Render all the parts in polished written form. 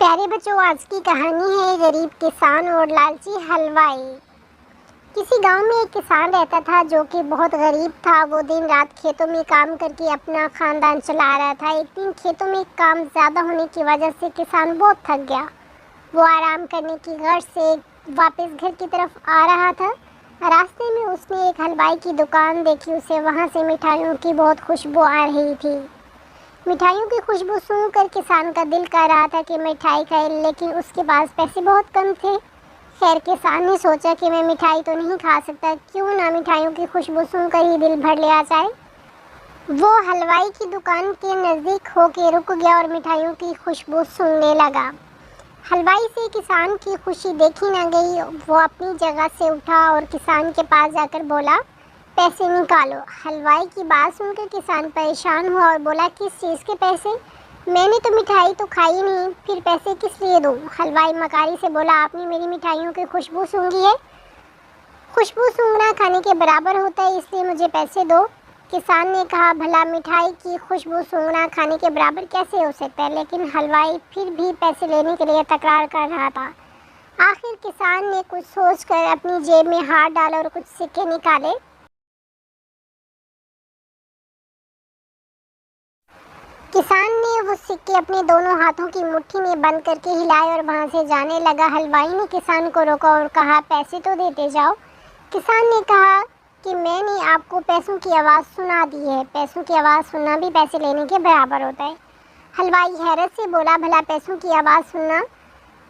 پیارے بچوں، آج کی کہانی ہے غریب کسان اور لالچی حلوائی۔ کسی گاؤں میں ایک کسان رہتا تھا جو کہ بہت غریب تھا۔ وہ دن رات کھیتوں میں کام کر کے اپنا خاندان چلا رہا تھا۔ ایک دن کھیتوں میں کام زیادہ ہونے کی وجہ سے کسان بہت تھک گیا۔ وہ آرام کرنے کی غرض سے واپس گھر کی طرف آ رہا تھا۔ راستے میں اس نے ایک حلوائی کی دکان دیکھی۔ اسے وہاں سے مٹھائیوں کی بہت خوشبو آ رہی تھی۔ مٹھائیوں کی خوشبو سن کر کسان کا دل کر رہا تھا کہ مٹھائی کھائے، لیکن اس کے پاس پیسے بہت کم تھے۔ خیر، کسان نے سوچا کہ میں مٹھائی تو نہیں کھا سکتا، کیوں نہ مٹھائیوں کی خوشبو سن کر ہی دل بھر لیا جائے۔ وہ حلوائی کی دکان کے نزدیک ہو کے رک گیا اور مٹھائیوں کی خوشبو سننے لگا۔ حلوائی سے کسان کی خوشی دیکھی نہ گئی۔ وہ اپنی جگہ سے اٹھا اور کسان کے پاس جا کر بولا، پیسے نکالو۔ حلوائی کی بات سن کر کسان پریشان ہوا اور بولا، کس چیز کے پیسے؟ میں نے تو مٹھائی تو کھائی نہیں، پھر پیسے کس لیے دوں؟ حلوائی مکاری سے بولا، آپ نے میری مٹھائیوں کی خوشبو سونگھی ہے۔ خوشبو سونگھنا کھانے کے برابر ہوتا ہے، اس لیے مجھے پیسے دو۔ کسان نے کہا، بھلا مٹھائی کی خوشبو سونگھنا کھانے کے برابر کیسے ہو سکتا ہے؟ لیکن حلوائی پھر بھی پیسے لینے کے لیے تکرار کر رہا تھا۔ آخر کسان نے کچھ سوچ کر اپنی جیب میں ہاتھ ڈالا اور کچھ سکے نکالے۔ کسان نے وہ سکے اپنے دونوں ہاتھوں کی مٹھی میں بند کر کے ہلائے اور وہاں سے جانے لگا۔ حلوائی نے کسان کو روکا اور کہا، پیسے تو دیتے جاؤ۔ کسان نے کہا کہ میں نے آپ کو پیسوں کی آواز سنا دی ہے۔ پیسوں کی آواز سننا بھی پیسے لینے کے برابر ہوتا ہے۔ حلوائی حیرت سے بولا، بھلا پیسوں کی آواز سننا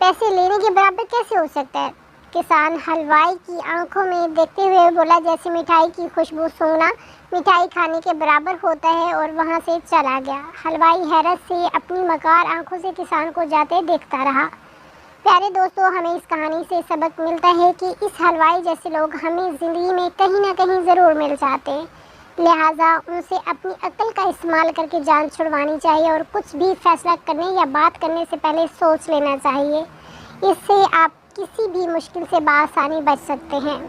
پیسے لینے کے برابر کیسے ہو سکتا ہے؟ کسان حلوائی کی آنکھوں میں دیکھتے ہوئے بولا، جیسے مٹھائی کی خوشبو سونگھنا مٹھائی کھانے کے برابر ہوتا ہے، اور وہاں سے چلا گیا۔ حلوائی حیرت سے اپنی مکار آنکھوں سے کسان کو جاتے دیکھتا رہا۔ پیارے دوستو، ہمیں اس کہانی سے سبق ملتا ہے کہ اس حلوائی جیسے لوگ ہمیں زندگی میں کہیں نہ کہیں ضرور مل جاتے ہیں، لہٰذا ان سے اپنی عقل کا استعمال کر کے جان چھڑوانی چاہیے اور کچھ بھی فیصلہ کرنے یا بات کرنے سے پہلے سوچ لینا چاہیے۔ اس سے آپ کسی بھی مشکل سے بآسانی بچ سکتے ہیں۔